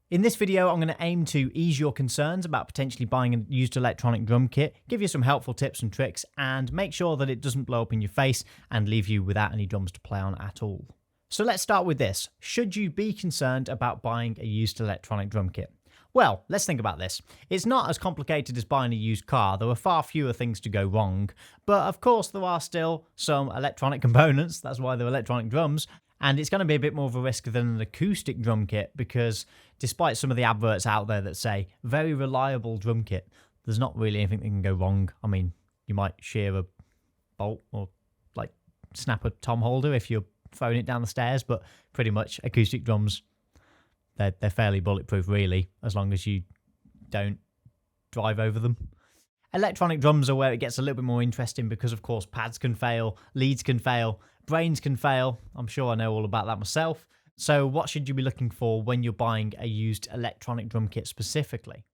In this video, I'm going to aim to ease your concerns about potentially buying a used electronic drum kit, give you some helpful tips and tricks, and make sure that it doesn't blow up in your face and leave you without any drums to play on at all. So let's start with this. Should you be concerned about buying a used electronic drum kit? Well, let's think about this. It's not as complicated as buying a used car. There are far fewer things to go wrong. But of course, there are still some electronic components. That's why they're electronic drums. And it's going to be a bit more of a risk than an acoustic drum kit because despite some of the adverts out there that say very reliable drum kit, there's not really anything that can go wrong. I mean, you might shear a bolt or like snap a tom holder if you're throwing it down the stairs, but pretty much acoustic drums, they're fairly bulletproof really, as long as you don't drive over them. Electronic drums are where it gets a little bit more interesting because, of course, pads can fail, leads can fail, brains can fail. I'm sure I know all about that myself. So what should you be looking for when you're buying a used electronic drum kit specifically?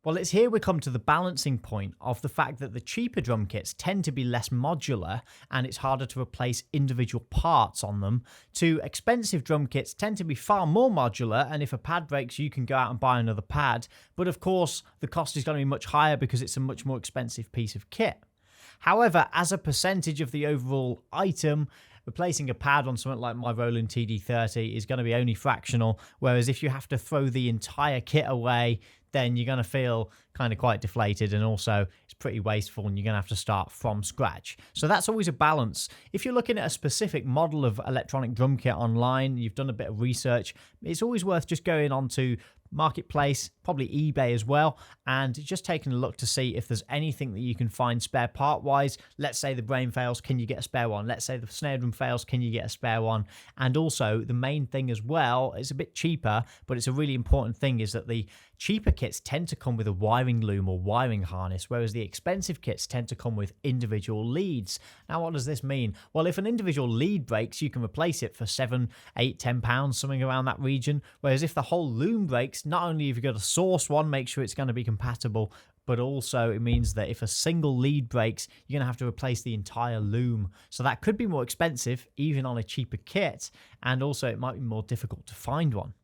Well, it's here we come to the balancing point of the fact that the cheaper drum kits tend to be less modular and it's harder to replace individual parts on them, to expensive drum kits tend to be far more modular, and if a pad breaks you can go out and buy another pad, but of course the cost is going to be much higher because it's a much more expensive piece of kit. However, as a percentage of the overall item, replacing a pad on something like my Roland TD30 is going to be only fractional, whereas if you have to throw the entire kit away, then you're going to feel kind of quite deflated, and also it's pretty wasteful and you're going to have to start from scratch. So that's always a balance. If you're looking at a specific model of electronic drum kit online, you've done a bit of research, it's always worth just going on to Marketplace, probably eBay as well, and just taking a look to see if there's anything that you can find spare part wise. Let's say the brain fails, can you get a spare one? Let's say the snare drum fails, can you get a spare one? And also the main thing as well, it's a bit cheaper, but it's a really important thing, is that the cheaper kits tend to come with a wiring loom or wiring harness, whereas the expensive kits tend to come with individual leads. Now, what does this mean? Well, if an individual lead breaks, you can replace it for £7, £8, £10, something around that region. Whereas if the whole loom breaks, not only have you got to source one, make sure it's going to be compatible, but also it means that if a single lead breaks, you're going to have to replace the entire loom. So that could be more expensive, even on a cheaper kit, and also it might be more difficult to find one.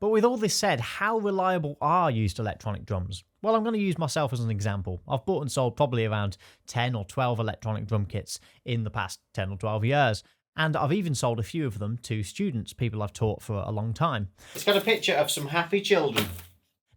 But with all this said, how reliable are used electronic drums? Well, I'm going to use myself as an example. I've bought and sold probably around 10 or 12 electronic drum kits in the past 10 or 12 years. And I've even sold a few of them to students, people I've taught for a long time. It's got a picture of some happy children.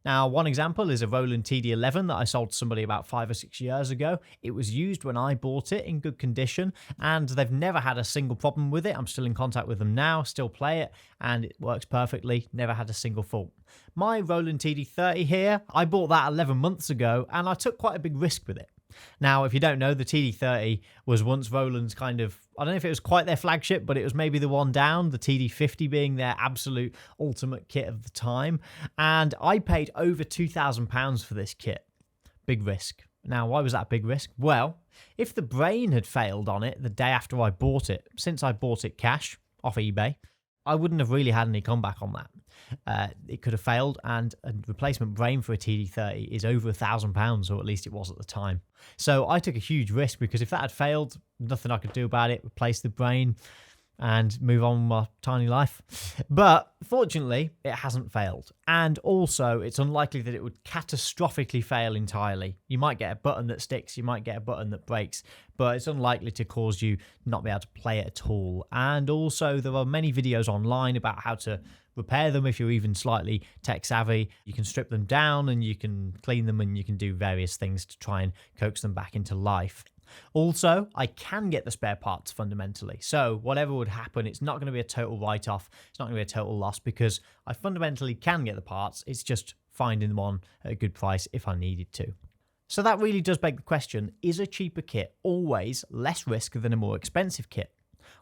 Now, one example is a Roland TD11 that I sold to somebody about 5 or 6 years ago. It was used when I bought it, in good condition, and they've never had a single problem with it. I'm still in contact with them now, still play it, and it works perfectly, never had a single fault. My Roland TD30 here, I bought that 11 months ago, and I took quite a big risk with it. Now, if you don't know, the TD30 was once Roland's kind of, I don't know if it was quite their flagship, but it was maybe the one down, the TD50 being their absolute ultimate kit of the time. And I paid over £2,000 for this kit. Big risk. Now, why was that a big risk? Well, if the brain had failed on it the day after I bought it, since I bought it cash off eBay, I wouldn't have really had any comeback on that. It could have failed, and a replacement brain for a TD30 is over £1,000, or at least it was at the time. So I took a huge risk, because if that had failed, nothing I could do about it, replace the brain and move on with my tiny life. But fortunately, it hasn't failed. And also, it's unlikely that it would catastrophically fail entirely. You might get a button that sticks, you might get a button that breaks, but it's unlikely to cause you not be able to play it at all. And also, there are many videos online about how to repair them if you're even slightly tech savvy. You can strip them down and you can clean them and you can do various things to try and coax them back into life. Also, I can get the spare parts fundamentally. So whatever would happen, it's not going to be a total write-off. It's not going to be a total loss, because I fundamentally can get the parts. It's just finding one at a good price if I needed to. So that really does beg the question, is a cheaper kit always less risk than a more expensive kit?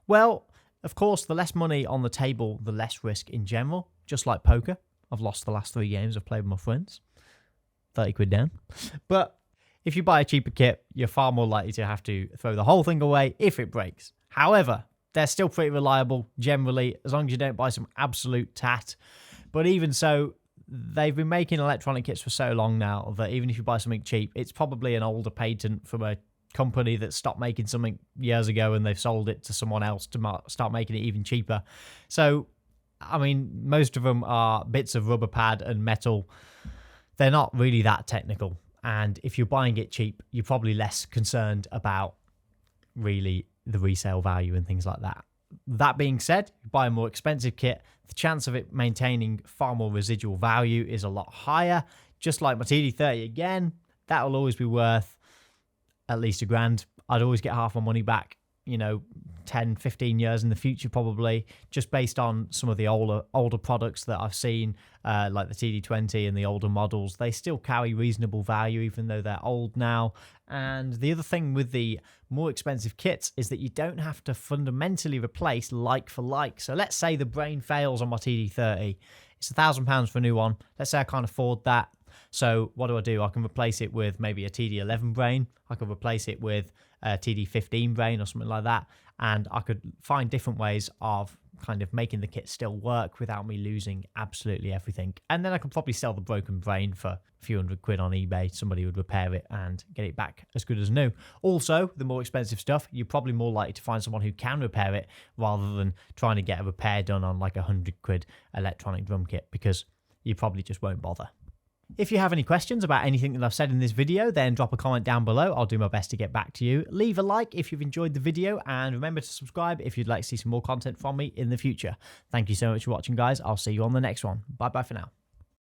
Well, of course, the less money on the table, the less risk in general. Just like poker. I've lost the last 3 games I've played with my friends. 30 quid down. But if you buy a cheaper kit, you're far more likely to have to throw the whole thing away if it breaks. However, they're still pretty reliable generally, as long as you don't buy some absolute tat. But even so, they've been making electronic kits for so long now that even if you buy something cheap, it's probably an older patent from a company that stopped making something years ago and they've sold it to someone else to start making it even cheaper. So I mean, most of them are bits of rubber pad and metal. They're not really that technical. And if you're buying it cheap, you're probably less concerned about really the resale value and things like that. That being said, you buy a more expensive kit, the chance of it maintaining far more residual value is a lot higher. Just like my TD30 again, that will always be worth at least $1,000. I'd always get half my money back, 10, 15 years in the future probably, just based on some of the older products that I've seen, like the TD20 and the older models. They still carry reasonable value even though they're old now. And the other thing with the more expensive kits is that you don't have to fundamentally replace like for like. So let's say the brain fails on my TD30. It's £1,000 for a new one. Let's say I can't afford that. So what do? I can replace it with maybe a TD11 brain. I could replace it with a TD15 brain or something like that. And I could find different ways of kind of making the kit still work without me losing absolutely everything. And then I could probably sell the broken brain for a few £100 on eBay. Somebody would repair it and get it back as good as new. Also, the more expensive stuff, you're probably more likely to find someone who can repair it rather than trying to get a repair done on like £100 electronic drum kit, because you probably just won't bother. If you have any questions about anything that I've said in this video, then drop a comment down below. I'll do my best to get back to you. Leave a like if you've enjoyed the video, and remember to subscribe if you'd like to see some more content from me in the future. Thank you so much for watching, guys. I'll see you on the next one. Bye bye for now.